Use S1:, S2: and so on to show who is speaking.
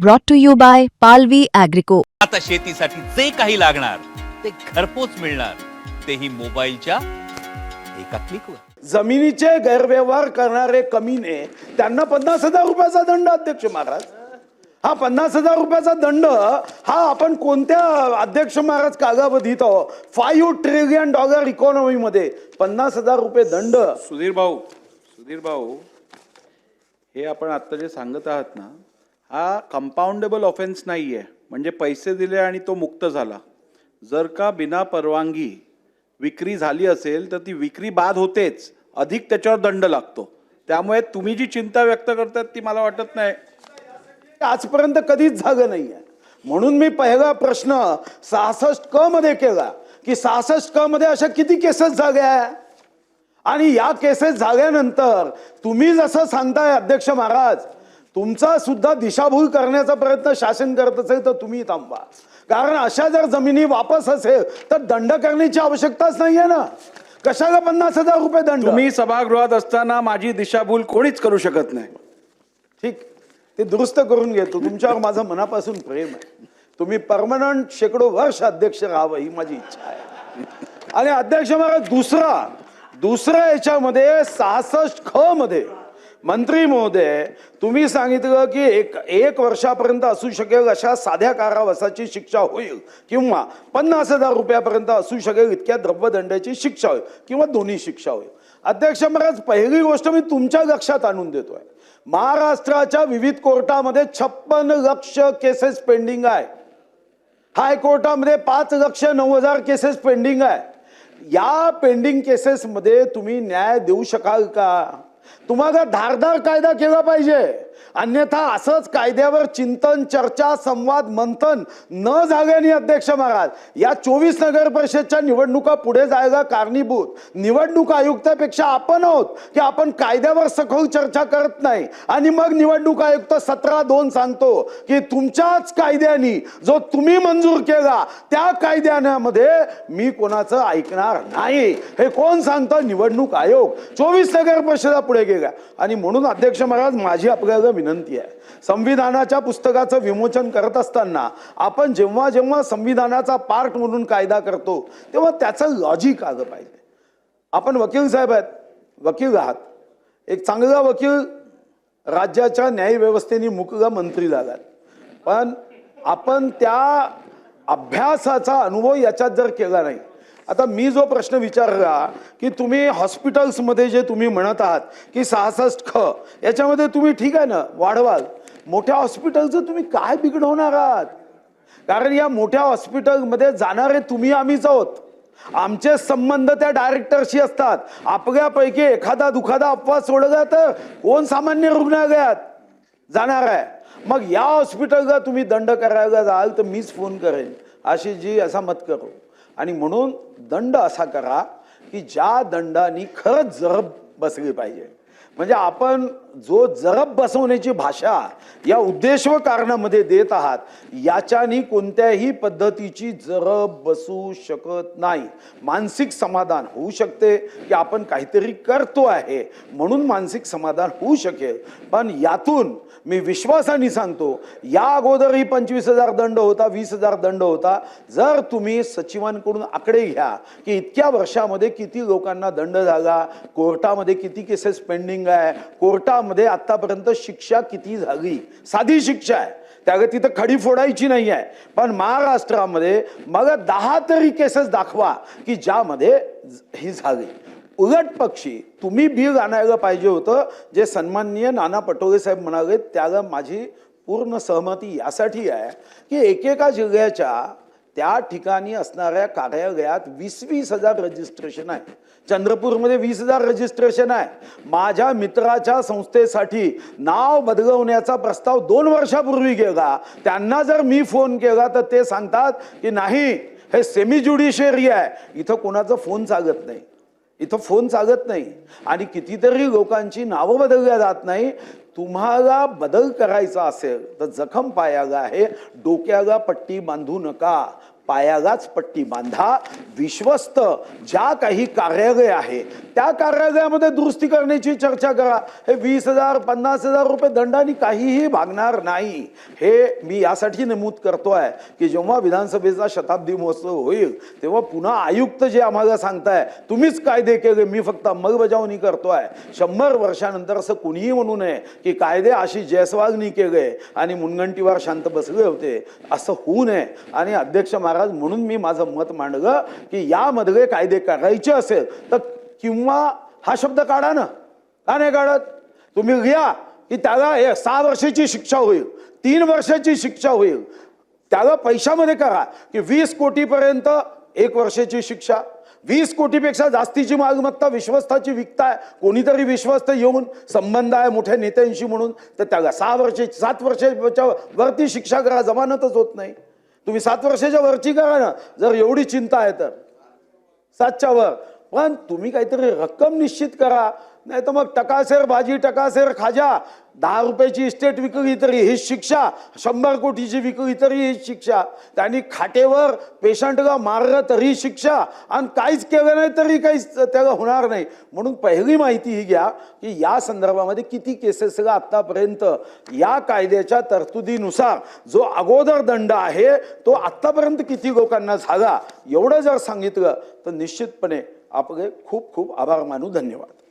S1: brought to you by Palvi Agrico.
S2: आता शेतीसाठी जे काही लागणार ते घरपोच मिळणार, तेही मोबाईलच्या एका क्लिकवर।
S3: जमिनीचे गैरव्यवहार करणारे कमीने त्यांना 50,000 रुपयाचा दंड। अध्यक्ष महाराज, हा 50,000 रुपयाचा दंड हा आपण कोणत्या अध्यक्ष महाराज कागावधीत आहो? $5 ट्रिलियन इकॉनॉमी मध्ये 50,000 रुपये दंड।
S4: सुधीर भाऊ, हे आपण आता जे सांगत आहात ना, हा कंपाऊंडेबल ऑफेन्स नाहीये। म्हणजे पैसे दिले आणि तो मुक्त झाला। जर का बिना परवानगी विक्री झाली असेल तर ती विक्री बाद होतेच, अधिक त्याच्यावर दंड लागतो। त्यामुळे तुम्ही जी चिंता व्यक्त करतात ती मला वाटत नाही
S3: आजपर्यंत कधीच झालं नाहीये। म्हणून मी पहिला प्रश्न 66 क मध्ये केला की 66 क मध्ये अशा किती केसेस झाल्या, आणि या केसेस झाल्यानंतर तुम्ही जसं सांगताय अध्यक्ष महाराज, तुमचा सुद्धा दिशाभूल करण्याचा प्रयत्न शासन करत असेल तर तुम्ही थांबा। कारण अशा जर जमिनी वापस असेल तर दंड करण्याची आवश्यकताच नाहीये ना। कशाला 50,000 रुपये दंड?
S4: तुम्ही सभागृहात असताना माझी दिशाभूल कोणीच करू शकत नाही।
S3: ठीक, ते दुरुस्त करून घेतो। तुमच्यावर माझं मनापासून प्रेम आहे। तुम्ही परमनंट शेकडो वर्ष अध्यक्ष राहावं ही माझी इच्छा आहे। आणि अध्यक्ष महाराज, दुसरा याच्यामध्ये 66 ख मध्ये मंत्री महोदय तुम्ही सांगितलं की एक वर्षापर्यंत असू शकेल अशा साध्या कारावासाची शिक्षा होईल किंवा 50,000 रुपयापर्यंत असू शकेल इतक्या द्रव्यदंडाची शिक्षा होईल किंवा दोन्ही शिक्षा होईल। अध्यक्ष महाराज, पहिली गोष्ट मी तुमच्या लक्षात आणून देतोय, महाराष्ट्राच्या विविध कोर्टामध्ये 56 लक्ष केसेस पेंडिंग आहे। हायकोर्टामध्ये 5,09,000 केसेस पेंडिंग आहे। या पेंडिंग केसेस मध्ये तुम्ही न्याय देऊ शकाल का? तुम्हाला धारदार कायदा केला पाहिजे, अन्यथा असंच कायद्यावर चिंतन, चर्चा, संवाद, मंथन न झाल्याने अध्यक्ष महाराज या 24 नगर परिषदच्या निवडणुका पुढे जायला कारणीभूत निवडणूक आयुक्तापेक्षा आपण आहोत की आपण कायद्यावर सखोल चर्चा करत नाही। आणि मग निवडणूक आयुक्त 17(2) सांगतो की तुमच्याच कायद्यानी जो तुम्ही मंजूर केला त्या कायद्यामध्ये मी कोणाचं ऐकणार नाही। हे कोण सांगतं? निवडणूक आयोग। 24 नगर परिषदा पुढे गेल्या। आणि म्हणून अध्यक्ष महाराज, माझी आपल्याला विनंती आहे, संविधानाच्या पुस्तकाचं विमोचन करत असताना आपण जेव्हा जेव्हा संविधानाचा पार्ट म्हणून कायदा करतो तेव्हा त्याचं लॉजिक आलं पाहिजे। आपण वकील साहेब आहेत, वकील आहात, एक चांगला वकील राज्याच्या न्याय व्यवस्थेने मुकला मंत्री झालात, पण आपण त्या अभ्यासाचा अनुभव याच्यात जर केला नाही। आता मी जो प्रश्न विचारला की तुम्ही हॉस्पिटल्समध्ये जे तुम्ही म्हणत आहात की 66 ख याच्यामध्ये तुम्ही ठीक आहे ना वाढवाल, मोठ्या हॉस्पिटलचं तुम्ही काय बिघडवणार आहात? कारण या मोठ्या हॉस्पिटलमध्ये जाणारे तुम्ही आम्हीच आहोत। आमचे संबंध त्या डायरेक्टरशी असतात। आपल्यापैकी एखादा दुखादा अपवाद सोडला तर कोण सामान्य रुग्णालयात जाणार आहे? मग या हॉस्पिटलला तुम्ही दंड करायला जाल तर मीच फोन करेन, आशिषजी असा मत करू। आणि म्हणून दंड असा करा की ज्या दंडाने खरंच जरब बसली पाहिजे। म्हणजे आपण जो जरब बसवण्याची भाषा या उद्देश व कारणामध्ये देत आहात याच्यानी कोणत्याही पद्धतीची जरब बसू शकत नाही। मानसिक समाधान होऊ शकते की आपण काहीतरी करतो आहे म्हणून मानसिक समाधान होऊ शकेल, पण यातून मी विश्वासाने सांगतो, या अगोदरही 25,000 दंड होता, 20,000 दंड होता। जर तुम्ही सचिवांकडून आकडे घ्या की इतक्या वर्षामध्ये किती लोकांना दंड झाला, कोर्टामध्ये किती केसेस पेंडिंग आहे, कोर्टामध्ये आतापर्यंत शिक्षा किती झाली, साधी शिक्षा आहे त्याला तिथं खडी फोडायची नाही आहे, पण महाराष्ट्रामध्ये मग 10 तरी केसेस दाखवा की ज्यामध्ये ही झाली। उलट पक्षी तुम्ही बिल आणायला पाहिजे होतं, जे सन्माननीय नाना पटोले साहेब म्हणाले त्याला माझी पूर्ण सहमती यासाठी आहे की एकेका जिल्ह्याच्या त्या ठिकाणी असणाऱ्या कार्यालयात 20,000 रजिस्ट्रेशन आहे। चंद्रपूरमध्ये 20,000 रजिस्ट्रेशन आहे। माझ्या मित्राच्या संस्थेसाठी नाव बदलवण्याचा प्रस्ताव 2 वर्षापूर्वी गेला, त्यांना जर मी फोन केला तर ते सांगतात की नाही, हे सेमी ज्युडिशियरी आहे, इथं कोणाचा फोन चालत नाही, इथं फोन चालत नाही। आणि कितीतरी लोकांची नावं बदलल्या जात नाही। तुम्हाला बदल करायचा असेल तर जखम पायाला आहे, डोक्याला पट्टी बांधू नका। पायालाच पट्टी बांधा. विश्वस्त ज्या काही कार्यालय आहे त्या कार्यालयामध्ये दुरुस्ती करण्याची चर्चा करा. हे 20,000 50,000 रुपये दंडाने काहीही भागणार नाही. हे मी यासाठी नमूद करतोय की जेव्हा विधानसभेचा शताब्दी महोत्सव होईल तेव्हा पुन्हा आयुक्त जे आम्हाला सांगताय तुम्हीच कायदे केले, मी फक्त अंमलबजावणी करतोय. 100 वर्षानंतर असं कुणीही म्हणू नये की कायदे आशिष जयस्वालनी केले आणि मुनगंटीवार शांत बसले होते. असं होऊ नये. आणि अध्यक्ष महाराज, म्हणून मी माझं मत मांडलं की यामधले कायदे करायचे असेल तर किंवा हा शब्द काढा ना, का नाही काढत? तुम्ही लिहा की त्याला 6 वर्षाची शिक्षा होईल, 3 वर्षाची शिक्षा होईल. त्याला पैशामध्ये करा की 20 कोटीपर्यंत 1 वर्षाची शिक्षा, 20 कोटीपेक्षा जास्तीची मालमत्ता विश्वस्ताची विकताय, कोणीतरी विश्वस्त येऊन संबंध आहे मोठ्या नेत्यांशी म्हणून, तर त्याला 6 वर्षे 7 वर्षाच्या वरती शिक्षा करा. जमानतच होत नाही. तुम्ही 7 वर्षाच्या वरची करा ना जर एवढी चिंता आहे तर, 7च्या वर. पण तुम्ही काहीतरी रक्कम निश्चित करा. नाही तर मग टकासेर भाजी टकासेर खाजा, 10 रुपयाची इस्टेट विकली तरी हीच शिक्षा, 100 कोटीची विकली तरी हीच शिक्षा, त्यांनी खाटेवर पेशंटला मारलं तरी शिक्षा, आणि काहीच केलं नाही तरी काहीच त्याला होणार नाही. म्हणून पहिली माहिती ही घ्या की या संदर्भामध्ये किती केसेसला आत्तापर्यंत या कायद्याच्या तरतुदीनुसार जो अगोदर दंड आहे तो आत्तापर्यंत किती लोकांना झाला, एवढं जर सांगितलं तर निश्चितपणे आपले खूप खूप आभार मानू. धन्यवाद.